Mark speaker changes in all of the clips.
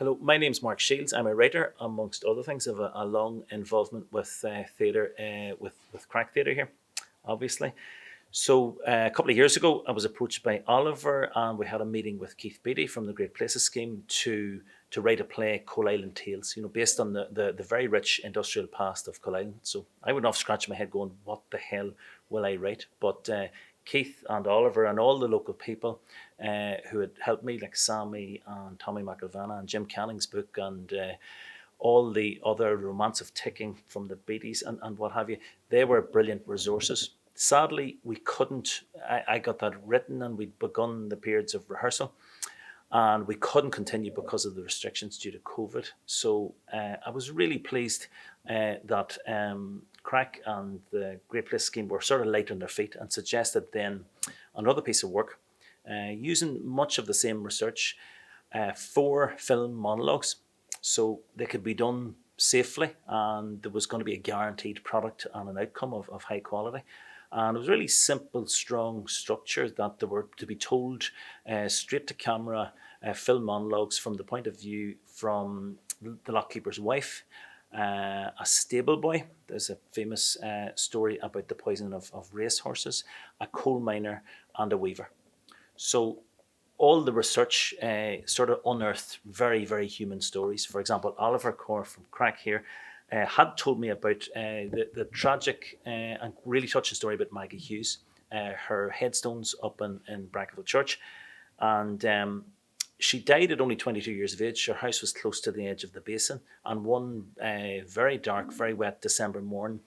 Speaker 1: Hello, my name's Mark Shields. I'm a writer, amongst other things. I have a long involvement with theatre, with Craic Theatre here, obviously. So a couple of years ago, I was approached by Oliver, and we had a meeting with Keith Beattie from the Great Places scheme to write a play, Coalisland Tales. Based on the very rich industrial past of Coalisland. So I went off scratching my head, going, "What the hell will I write?" But Keith and Oliver and all the local people who had helped me, like Sammy and Tommy McIlvana and Jim Canning's book, and all the other Romance of Ticking from the Beatties and what have you, they were brilliant resources. Sadly, we couldn't. I got that written, and we'd begun the periods of rehearsal, and we couldn't continue because of the restrictions due to COVID. So I was really pleased that Craic and the Great Place scheme were sort of light on their feet and suggested then another piece of work using much of the same research, 4 film monologues, so they could be done safely, and there was going to be a guaranteed product and an outcome of high quality. And it was really simple, strong structure that they were to be told straight to camera film monologues from the point of view from the lockkeeper's wife, a stable boy. There's a famous story about the poisoning of racehorses, a coal miner, and a weaver. So all the research sort of unearthed very, very human stories. For example, Oliver Corr from Craic here had told me about the tragic and really touching story about Maggie Hughes. Her headstone's up in Brackenville Church, and she died at only 22 years of age. Her house was close to the edge of the basin, and one very dark, very wet December morning,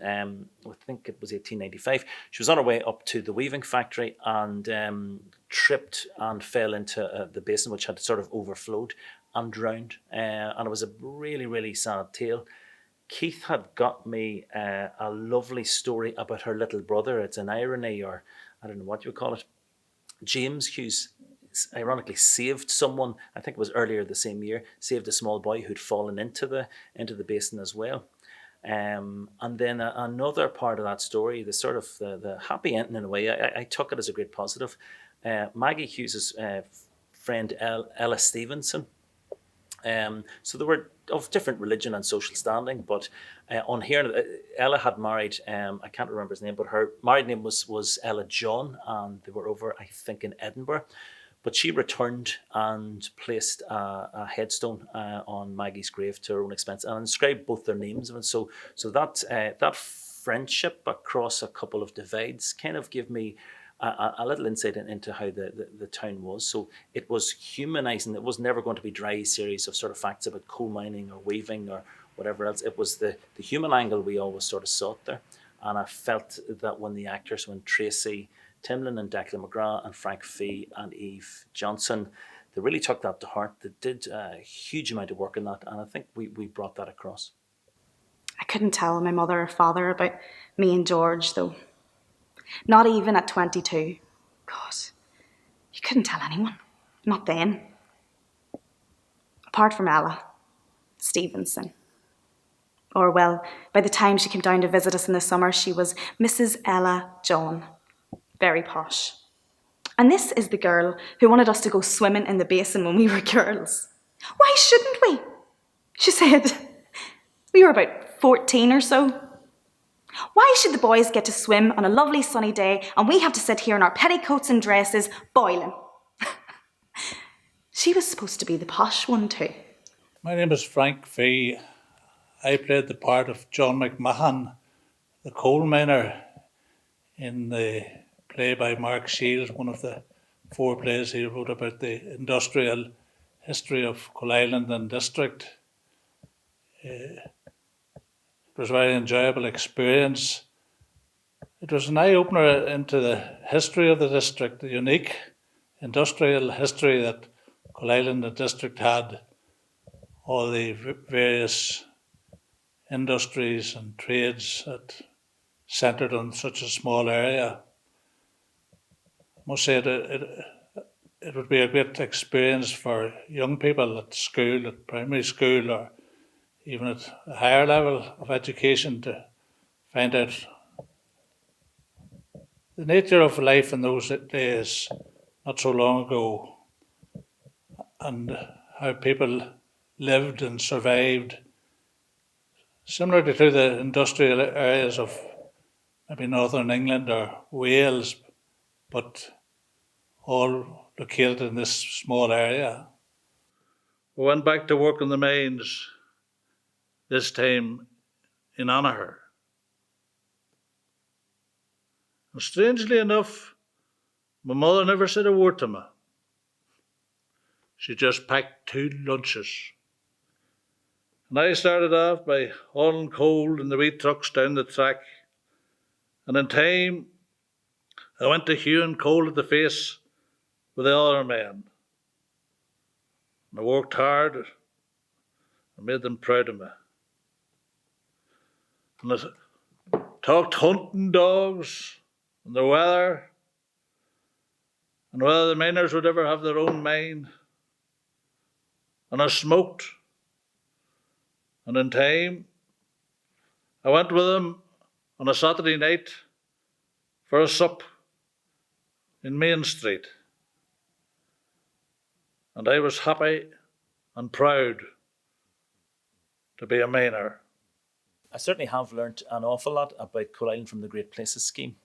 Speaker 1: I think it was 1895, she was on her way up to the weaving factory and tripped and fell into the basin, which had sort of overflowed, and drowned. And it was a really, really sad tale. Keith had got me a lovely story about her little brother. It's an irony, or I don't know what you would call it. James Hughes ironically saved someone, I think it was earlier the same year, saved a small boy who'd fallen into the basin as well. And then another part of that story, the sort of the happy ending in a way, I took it as a great positive. Maggie Hughes's friend Ella Stevenson. So they were of different religion and social standing, but on here, Ella had married, I can't remember his name, but her married name was Ella John, and they were over, I think, in Edinburgh. But she returned and placed a headstone on Maggie's grave to her own expense and inscribed both their names. And so that friendship across a couple of divides kind of gave me a little insight into how the town was. So it was humanising. It was never going to be dry series of sort of facts about coal mining or weaving or whatever else. It was the human angle we always sort of sought there. And I felt that when Tracy Timlin and Declan McGrath and Frank Fee and Aoibh Johnson, they really took that to heart. They did a huge amount of work in that, and I think we brought that across.
Speaker 2: I couldn't tell my mother or father about me and George, though. Not even at 22. God, you couldn't tell anyone. Not then. Apart from Ella Stevenson. Or, well, by the time she came down to visit us in the summer, she was Mrs. Ella John. Very posh. And this is the girl who wanted us to go swimming in the basin when we were girls. Why shouldn't we? She said. We were about 14 or so. Why should the boys get to swim on a lovely sunny day and we have to sit here in our petticoats and dresses boiling? She was supposed to be the posh one too.
Speaker 3: My name is Frank Fee. I played the part of John McMahon, the coal miner, in the play by Mark Shields, one of the 4 plays he wrote about the industrial history of Coalisland and district. It was a very enjoyable experience. It was an eye-opener into the history of the district, the unique industrial history that Coalisland and district had, all the various industries and trades that centred on such a small area. I must say it would be a great experience for young people at school, at primary school, or even at a higher level of education to find out the nature of life in those days, not so long ago, and how people lived and survived, similarly to the industrial areas of maybe northern England or Wales, but all located in this small area. We went back to work in the mines, this time in honour her. And strangely enough, my mother never said a word to me. She just packed 2 lunches. And I started off by hauling coal in the wee trucks down the track. And in time, I went to hewing coal at the face with the other men. And I worked hard and made them proud of me. And I talked hunting dogs and the weather and whether the miners would ever have their own mine. And I smoked. And in time, I went with them on a Saturday night for a sup in Main Street. And I was happy and proud to be a miner.
Speaker 1: I certainly have learnt an awful lot about Coalisland from the Great Places scheme.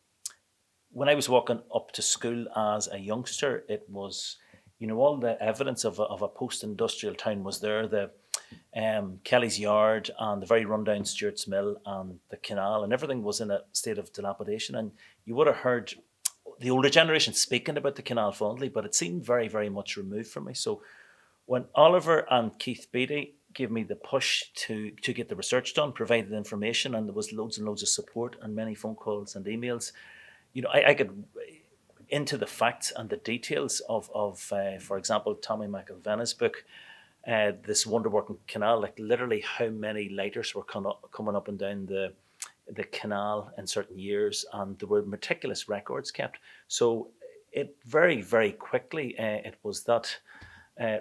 Speaker 1: When I was walking up to school as a youngster, it was, all the evidence of a post-industrial town was there. The Kelly's Yard and the very rundown Stewart's Mill and the canal, and everything was in a state of dilapidation. And you would have heard the older generation speaking about the canal fondly, but it seemed very, very much removed from me. So when Oliver and Keith Beattie gave me the push to get the research done, provided the information, and there was loads and loads of support and many phone calls and emails, I could into the facts and the details of for example, Tommy McIlvenna's book, this wonder-working canal, like literally how many lighters were coming up and down the canal in certain years, and there were meticulous records kept. So it very, very quickly, it was that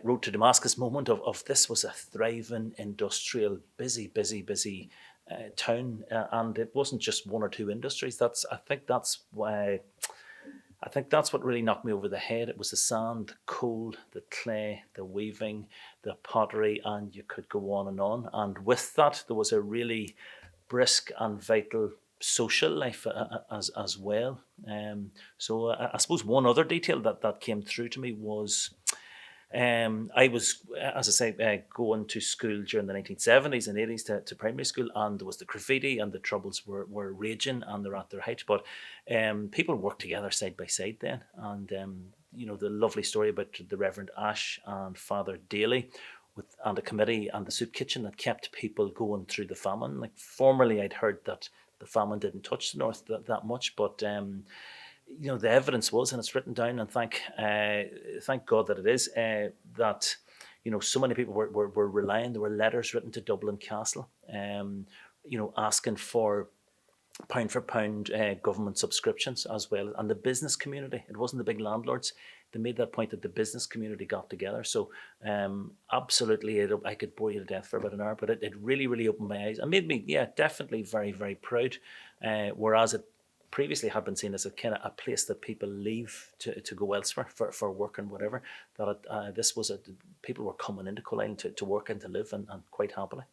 Speaker 1: road to Damascus moment of this was a thriving, industrial, busy town, and it wasn't just 1 or 2 industries. I think that's what really knocked me over the head. It was the sand, the coal, the clay, the weaving, the pottery, and you could go on and on. And with that, there was a really brisk and vital social life as well. So I suppose one other detail that came through to me was I was, as I say, going to school during the 1970s and 80s to primary school, and there was the graffiti and the troubles were raging and they're at their height. But people worked together side by side then. And, the lovely story about the Reverend Ash and Father Daly and a committee and the soup kitchen that kept people going through the famine. Like formerly I'd heard that the famine didn't touch the north that much, but the evidence was, and it's written down, and thank God that it is, that so many people were relying. There were letters written to Dublin Castle, asking for pound for pound government subscriptions as well, and the business community. It wasn't the big landlords. They made that point that the business community got together. So absolutely, I could bore you to death for about an hour, but it really, really opened my eyes and made me, definitely very, very proud. Whereas it previously had been seen as a kind of a place that people leave to go elsewhere for work and whatever, that this was people were coming into Coalisland to work and to live, and quite happily.